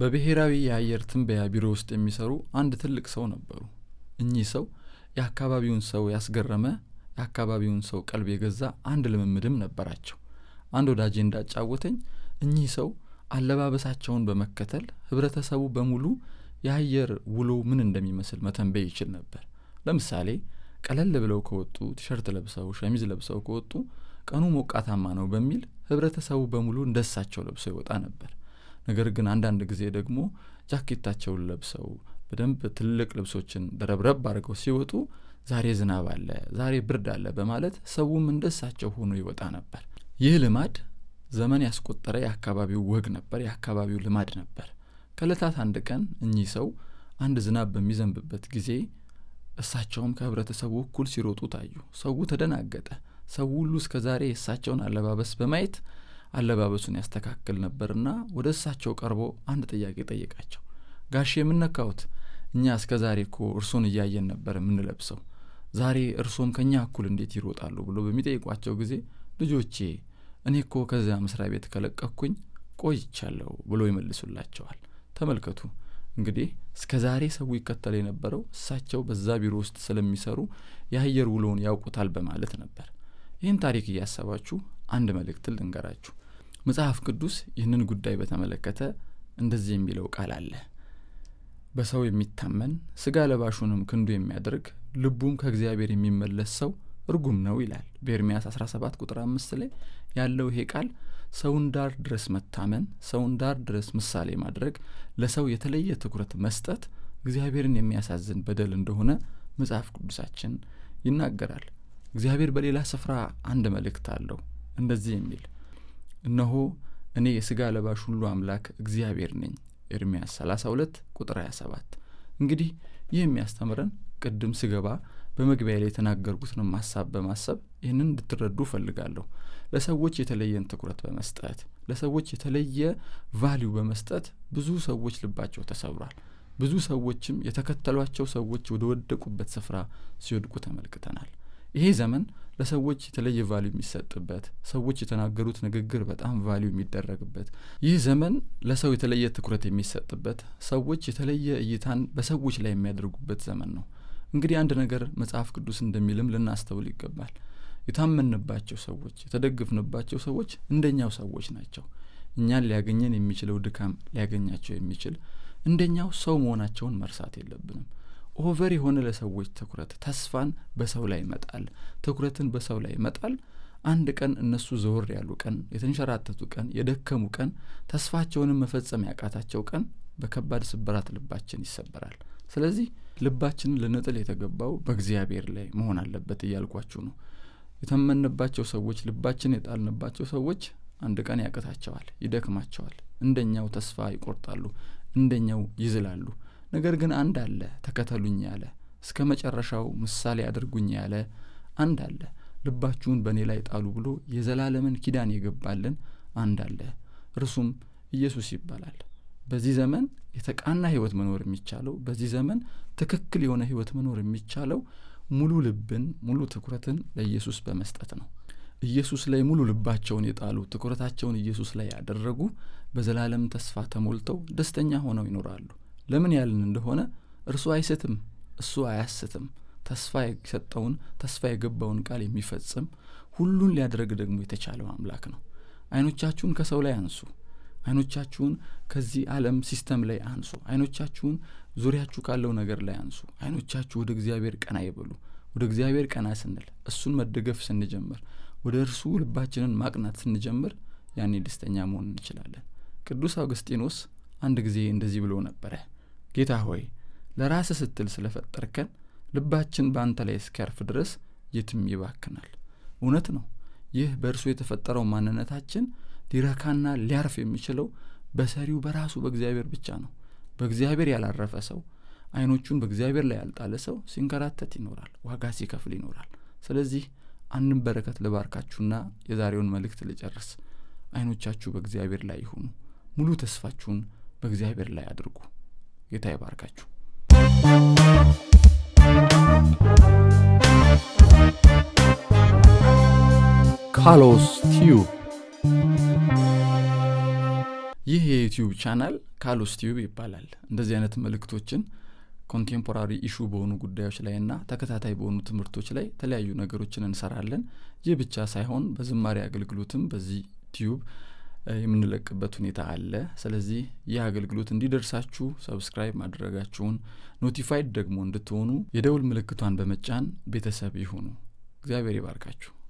በብሔራዊ የአየር ትንበያ ቢሮ ውስጥ የሚሰሩ አንድ ትልቅ ሰው ነበሩ። እኚህ ሰው የአካባቢውን ሰው ያስገረመ፣ የአካባቢውን ሰው ቀልብ የገዛ አንድ ልምምድም ነበራቸው። አንድ ወዳጄ እንዳጫወተኝ እኚህ ሰው አለባበሳቸውን በመከተል ህብረተሰቡ በሙሉ የአየር ውሎ ምን እንደሚመስል መተንበይ ይችል ነበር። ለምሳሌ ቀለል ብለው ከወጡ ቲሸርት ለብሰው ሸሚዝ ለብሰው ከወጡ ቀኑ ሞቃታማ ነው በሚል ህብረተሰቡ በሙሉ እንደሳቸው ለብሰው ይወጣ ነበር። ነገር ግን አንዳንድ ጊዜ ደግሞ ጃኬታቸውን ለብሰው በደንብ ትልቅ ልብሶችን ደረብረብ አድርገው ሲወጡ ዛሬ ዝናብ አለ፣ ዛሬ ብርድ አለ በማለት ሰውም እንደሳቸው ሆኖ ይወጣ ነበር። ይህ ልማድ ዘመን ያስቆጠረ የአካባቢው ወግ ነበር፣ የአካባቢው ልማድ ነበር። ከዕለታት አንድ ቀን እኚህ ሰው አንድ ዝናብ በሚዘንብበት ጊዜ እሳቸውም ከህብረተሰቡ እኩል ሲሮጡ ታዩ። ሰው ተደናገጠ። ሰው ሁሉ እስከዛሬ የእሳቸውን አለባበስ በማየት አለባበሱን ያስተካክል ነበርና ወደ እሳቸው ቀርቦ አንድ ጥያቄ ጠየቃቸው። ጋሼ የምነካውት እኛ እስከዛሬ እኮ እርሶን እያየን ነበር የምንለብሰው፣ ዛሬ እርሶም ከኛ እኩል እንዴት ይሮጣሉ ብሎ በሚጠይቋቸው ጊዜ ልጆቼ እኔ እኮ ከዚያ መስሪያ ቤት ከለቀኩኝ ቆይቻለሁ ብሎ ይመልሱላቸዋል። ተመልከቱ እንግዲህ እስከዛሬ ሰው ይከተል የነበረው እሳቸው በዛ ቢሮ ውስጥ ስለሚሰሩ የአየር ውሎውን ያውቁታል በማለት ነበር። ይህን ታሪክ እያሰባችሁ አንድ መልእክት ልንገራችሁ። መጽሐፍ ቅዱስ ይህንን ጉዳይ በተመለከተ እንደዚህ የሚለው ቃል አለ። በሰው የሚታመን ስጋ ለባሹንም ክንዱ የሚያደርግ ልቡም ከእግዚአብሔር የሚመለስ ሰው ርጉም ነው ይላል። በኤርምያስ 17 ቁጥር 5 ላይ ያለው ይሄ ቃል ሰውን ዳር ድረስ መታመን፣ ሰውን ዳር ድረስ ምሳሌ ማድረግ፣ ለሰው የተለየ ትኩረት መስጠት እግዚአብሔርን የሚያሳዝን በደል እንደሆነ መጽሐፍ ቅዱሳችን ይናገራል። እግዚአብሔር በሌላ ስፍራ አንድ መልእክት አለው እንደዚህ የሚል እነሆ እኔ የስጋ ለባሽ ሁሉ አምላክ እግዚአብሔር ነኝ። ኤርምያስ 32 ቁጥር 27። እንግዲህ ይህ የሚያስተምረን ቅድም ስገባ በመግቢያ ላይ የተናገርኩትን ሐሳብ በማሰብ ይህንን እንድትረዱ ፈልጋለሁ። ለሰዎች የተለየን ትኩረት በመስጠት ለሰዎች የተለየ ቫልዩ በመስጠት ብዙ ሰዎች ልባቸው ተሰብሯል። ብዙ ሰዎችም የተከተሏቸው ሰዎች ወደ ወደቁበት ስፍራ ሲወድቁ ተመልክተናል። ይሄ ዘመን ለሰዎች የተለየ ቫልዩ የሚሰጥበት፣ ሰዎች የተናገሩት ንግግር በጣም ቫልዩ የሚደረግበት፣ ይህ ዘመን ለሰው የተለየ ትኩረት የሚሰጥበት፣ ሰዎች የተለየ እይታን በሰዎች ላይ የሚያደርጉበት ዘመን ነው። እንግዲህ አንድ ነገር መጽሐፍ ቅዱስ እንደሚልም ልናስተውል ይገባል። የታመንባቸው ሰዎች፣ የተደግፍንባቸው ሰዎች እንደኛው ሰዎች ናቸው። እኛን ሊያገኘን የሚችለው ድካም ሊያገኛቸው የሚችል እንደኛው ሰው መሆናቸውን መርሳት የለብንም። ኦቨር የሆነ ለሰዎች ትኩረት ተስፋን በሰው ላይ መጣል፣ ትኩረትን በሰው ላይ መጣል አንድ ቀን እነሱ ዘወር ያሉ ቀን፣ የተንሸራተቱ ቀን፣ የደከሙ ቀን፣ ተስፋቸውንም መፈጸም ያቃታቸው ቀን በከባድ ስብራት ልባችን ይሰበራል። ስለዚህ ልባችንን ልንጥል የተገባው በእግዚአብሔር ላይ መሆን አለበት እያልኳችሁ ነው። የተመንባቸው ሰዎች፣ ልባችን የጣልንባቸው ሰዎች አንድ ቀን ያቅታቸዋል፣ ይደክማቸዋል፣ እንደኛው ተስፋ ይቆርጣሉ፣ እንደኛው ይዝላሉ። ነገር ግን አንድ አለ፣ ተከተሉኝ ያለ፣ እስከ መጨረሻው ምሳሌ አድርጉኝ ያለ አንድ አለ። ልባችሁን በእኔ ላይ ጣሉ ብሎ የዘላለምን ኪዳን የገባልን አንድ አለ። እርሱም ኢየሱስ ይባላል። በዚህ ዘመን የተቃና ህይወት መኖር የሚቻለው፣ በዚህ ዘመን ትክክል የሆነ ህይወት መኖር የሚቻለው ሙሉ ልብን፣ ሙሉ ትኩረትን ለኢየሱስ በመስጠት ነው። ኢየሱስ ላይ ሙሉ ልባቸውን የጣሉ፣ ትኩረታቸውን ኢየሱስ ላይ ያደረጉ በዘላለም ተስፋ ተሞልተው ደስተኛ ሆነው ይኖራሉ። ለምን ያልን እንደሆነ እርሱ አይስትም፣ እሱ አያስትም። ተስፋ የሰጠውን ተስፋ የገባውን ቃል የሚፈጽም ሁሉን ሊያደርግ ደግሞ የተቻለው አምላክ ነው። አይኖቻችሁን ከሰው ላይ አንሱ። አይኖቻችሁን ከዚህ ዓለም ሲስተም ላይ አንሱ። አይኖቻችሁን ዙሪያችሁ ካለው ነገር ላይ አንሱ። አይኖቻችሁ ወደ እግዚአብሔር ቀና ይበሉ። ወደ እግዚአብሔር ቀና ስንል፣ እሱን መደገፍ ስንጀምር፣ ወደ እርሱ ልባችንን ማቅናት ስንጀምር ያኔ ደስተኛ መሆን እንችላለን። ቅዱስ አውግስጢኖስ አንድ ጊዜ እንደዚህ ብሎ ነበረ። ጌታ ሆይ ለራስህ ስትል ስለፈጠርከን ልባችን በአንተ ላይ እስኪያርፍ ድረስ የትም ይባክናል። እውነት ነው። ይህ በእርሱ የተፈጠረው ማንነታችን ሊረካና ሊያርፍ የሚችለው በሰሪው በራሱ በእግዚአብሔር ብቻ ነው። በእግዚአብሔር ያላረፈ ሰው፣ አይኖቹን በእግዚአብሔር ላይ ያልጣለ ሰው ሲንከራተት ይኖራል፣ ዋጋ ሲከፍል ይኖራል። ስለዚህ አንድም በረከት ልባርካችሁና የዛሬውን መልእክት ልጨርስ። አይኖቻችሁ በእግዚአብሔር ላይ ይሁኑ። ሙሉ ተስፋችሁን በእግዚአብሔር ላይ አድርጉ። ጌታ ይባርካችሁ። ካሎስ ቲዩብ ይህ የዩቲዩብ ቻናል ካሉስ ቲዩብ ይባላል። እንደዚህ አይነት መልእክቶችን ኮንቴምፖራሪ ኢሹ በሆኑ ጉዳዮች ላይና ተከታታይ በሆኑ ትምህርቶች ላይ የተለያዩ ነገሮችን እንሰራለን። ይህ ብቻ ሳይሆን በዝማሬ አገልግሎትም በዚህ ቲዩብ የምንለቅበት ሁኔታ አለ። ስለዚህ ይህ አገልግሎት እንዲደርሳችሁ ሰብስክራይብ ማድረጋችሁን፣ ኖቲፋይድ ደግሞ እንድትሆኑ የደውል ምልክቷን በመጫን ቤተሰብ ይሁኑ። እግዚአብሔር ይባርካችሁ።